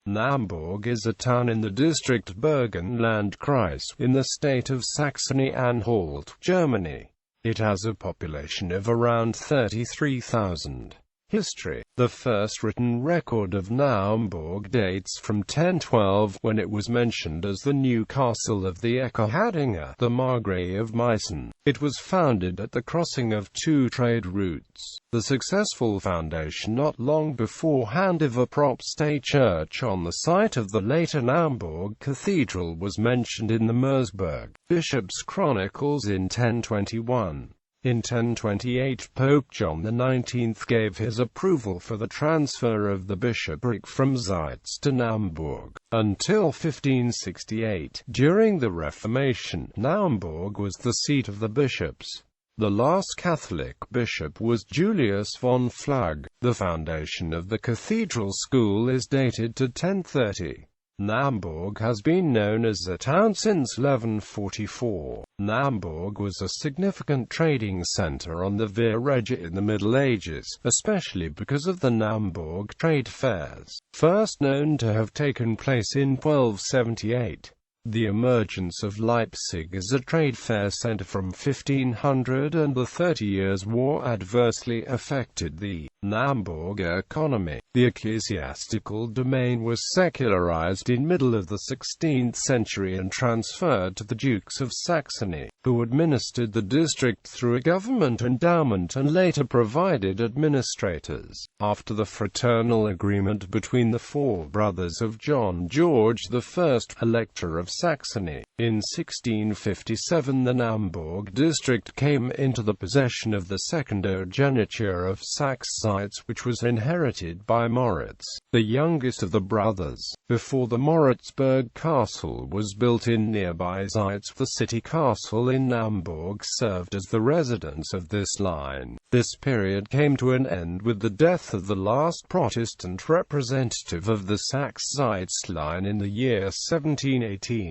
Naumburg is a town in the district Burgenlandkreis, in the state of Saxony-Anhalt, Germany. It has a population of around 33,000. History. The first written record of Naumburg dates from 1012, when it was mentioned as the new castle of the Eckernhadinger, the Margrave of Meissen. It was founded at the crossing of two trade routes. The successful foundation not long beforehand of a propstay church on the site of the later Naumburg Cathedral was mentioned in the Mersburg Bishop's Chronicles in 1021. In 1028, Pope John XIX gave his approval for the transfer of the bishopric from Zeitz to Naumburg. Until 1568, during the Reformation, Naumburg was the seat of the bishops. The last Catholic bishop was Julius von Flug. The foundation of the cathedral school is dated to 1030. Naumburg has been known as a town since 1144. Naumburg was a significant trading center on the Via Regia in the Middle Ages, especially because of the Naumburg trade fairs, first known to have taken place in 1278. The emergence of Leipzig as a trade fair center from 1500 and the 30 Years' War adversely affected the Naumburg economy. The ecclesiastical domain was secularized in middle of the 16th century and transferred to the Dukes of Saxony, who administered the district through a government endowment and later provided administrators. After the fraternal agreement between the four brothers of John George I, Elector of Saxony, in 1657 the Naumburg district came into the possession of the secondogeniture of Saxe-Zeitz, which was inherited by Moritz, the youngest of the brothers. Before the Moritzburg Castle was built in nearby Zeitz, the city castle in Naumburg served as the residence of this line. This period came to an end with the death of the last Protestant representative of the Saxe-Zeitz line in the year 1718.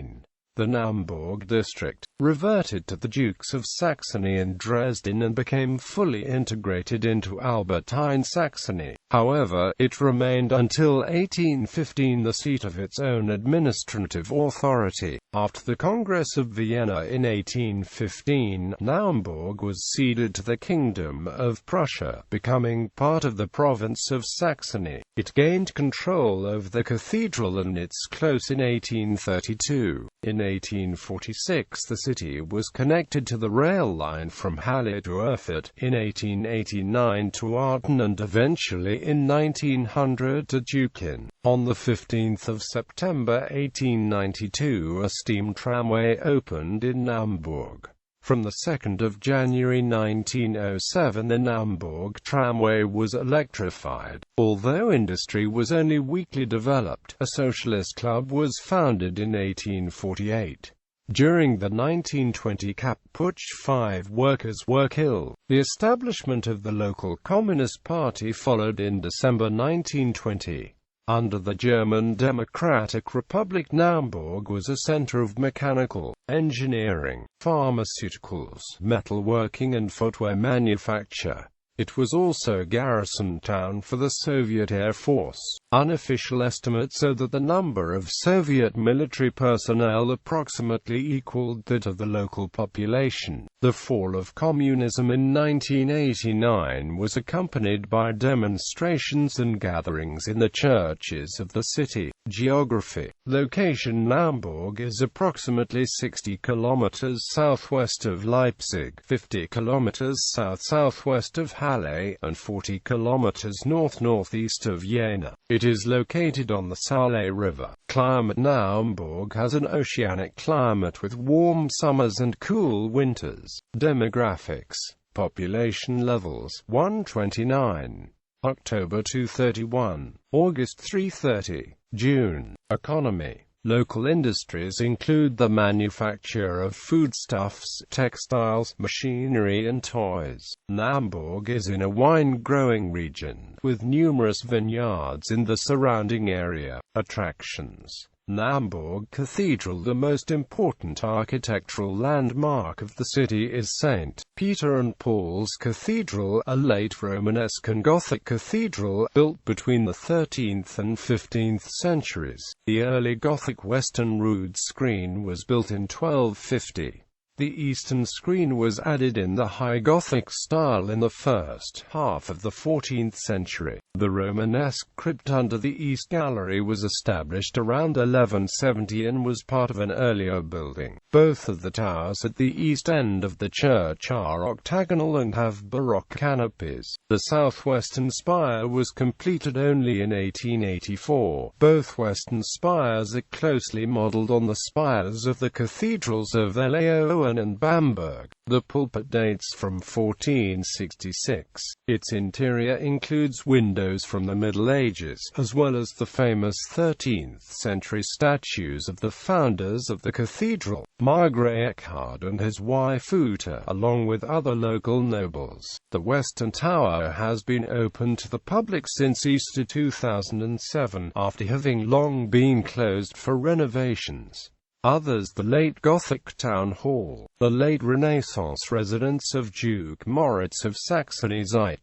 The Naumburg district reverted to the Dukes of Saxony and Dresden and became fully integrated into Albertine Saxony. However, it remained until 1815 the seat of its own administrative authority. After the Congress of Vienna in 1815, Naumburg was ceded to the Kingdom of Prussia, becoming part of the province of Saxony. It gained control over the cathedral and its close in 1832. In 1846 the city was connected to the rail line from Halle to Erfurt, in 1889 to Aachen and eventually in 1900 to Dublin. On the 15th of September 1892 a steam tramway opened in Naumburg. From the 2nd of January 1907 the Naumburg tramway was electrified. Although industry was only weakly developed, a socialist club was founded in 1848. During the 1920 Kapp Putsch 5 workers were killed. The establishment of the local Communist Party followed in December 1920. Under the German Democratic Republic, Naumburg was a center of mechanical, engineering, pharmaceuticals, metalworking and footwear manufacture. It was also a garrison town for the Soviet Air Force. Unofficial estimates show that the number of Soviet military personnel approximately equaled that of the local population. The fall of communism in 1989 was accompanied by demonstrations and gatherings in the churches of the city. Geography. Location: Naumburg is approximately 60 kilometers southwest of Leipzig, 50 kilometers south-southwest of Halle, and 40 kilometers north-northeast of Jena. It is located on the Saale River. Climate: Naumburg has an oceanic climate with warm summers and cool winters. Demographics. Population levels: 129. October 231. August 330. June. Economy. Local industries include the manufacture of foodstuffs, textiles, machinery and toys. Naumburg is in a wine-growing region, with numerous vineyards in the surrounding area. Attractions. Naumburg Cathedral. The most important architectural landmark of the city is St. Peter and Paul's Cathedral, a late Romanesque and Gothic cathedral, built between the 13th and 15th centuries. The early Gothic western rood screen was built in 1250. The eastern screen was added in the High Gothic style in the first half of the 14th century. The Romanesque crypt under the East Gallery was established around 1170 and was part of an earlier building. Both of the towers at the east end of the church are octagonal and have Baroque canopies. The southwestern spire was completed only in 1884. Both western spires are closely modelled on the spires of the cathedrals of Leeuwen and Bamberg. The pulpit dates from 1466. Its interior includes windows from the Middle Ages, as well as the famous 13th-century statues of the founders of the cathedral, Margrave Eckhard and his wife Uta, along with other local nobles. The western tower has been open to the public since Easter 2007, after having long been closed for renovations. Others: the late Gothic Town Hall, the late Renaissance residence of Duke Moritz of Saxony-Anhalt,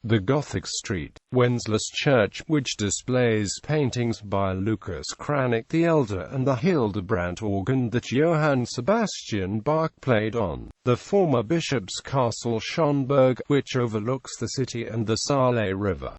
the Gothic Street, Wenceslas Church, which displays paintings by Lucas Cranach the Elder, and the Hildebrandt organ that Johann Sebastian Bach played on, the former Bishop's Castle Schönberg, which overlooks the city and the Saale River.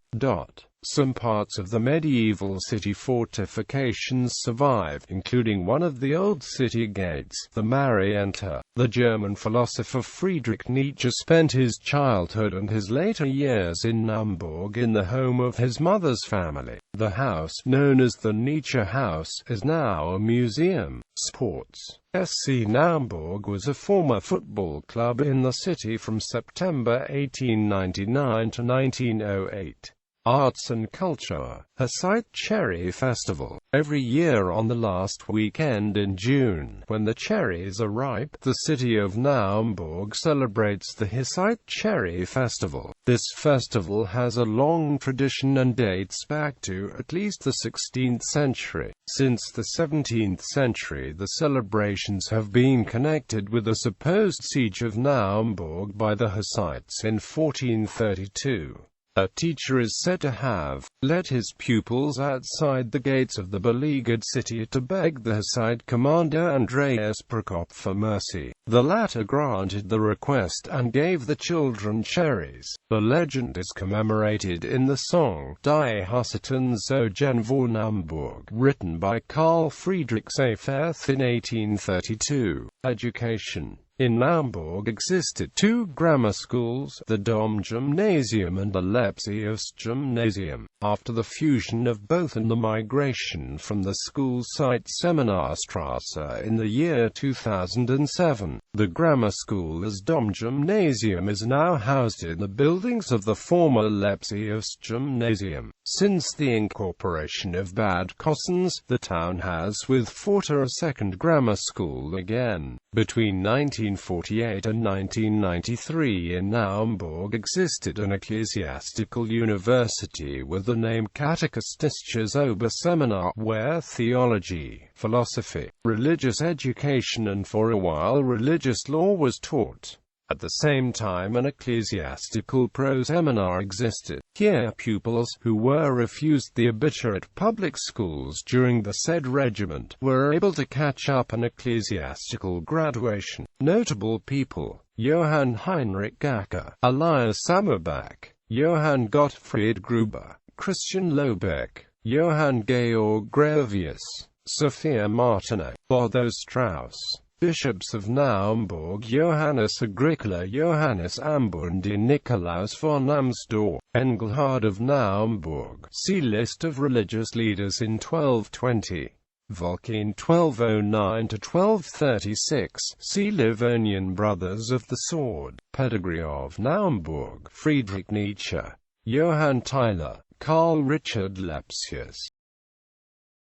Some parts of the medieval city fortifications survive, including one of the old city gates, the Marientor. The German philosopher Friedrich Nietzsche spent his childhood and his later years in Naumburg, in the home of his mother's family. The house, known as the Nietzsche House, is now a museum. Sports. SC Naumburg was a former football club in the city from September 1899 to 1908. Arts and culture. Hussite Cherry Festival. Every year on the last weekend in June, when the cherries are ripe, the city of Naumburg celebrates the Hussite Cherry Festival. This festival has a long tradition and dates back to at least the 16th century. Since the 17th century, the celebrations have been connected with the supposed siege of Naumburg by the Hussites in 1432. A teacher is said to have led his pupils outside the gates of the beleaguered city to beg the Hussite commander Andreas Prokop for mercy. The latter granted the request and gave the children cherries. The legend is commemorated in the song Die Hussiten zogen vor Naumburg, written by Carl Friedrich Seifert in 1832. Education. In Naumburg existed two grammar schools, the Domgymnasium and the Lepsius-Gymnasium. After the fusion of both and the migration from the school site Seminarstrasse in the year 2007, the grammar school as Domgymnasium is now housed in the buildings of the former Lepsius-Gymnasium. Since the incorporation of Bad Cossens, the town has with Forta a second grammar school again. Between 1948 and 1993 in Naumburg existed an ecclesiastical university with the name Katechistisches Oberseminar, where theology, philosophy, religious education and for a while religious law was taught. At the same time, an ecclesiastical proseminar existed. Here pupils, who were refused the abitur at public schools during the said regiment, were able to catch up an ecclesiastical graduation. Notable people: Johann Heinrich Gacker, Elias Sammerbach, Johann Gottfried Gruber, Christian Lobeck, Johann Georg Gravius, Sophia Martineau, Otto Strauss. Bishops of Naumburg: Johannes Agricola, Johannes Ambundi, Nikolaus von Amsdorf. Engelhard of Naumburg. See List of religious leaders in 1220. Volkine 1209 to 1236. See Livonian Brothers of the Sword. Pedigree of Naumburg: Friedrich Nietzsche, Johann Tyler, Carl Richard Lepsius.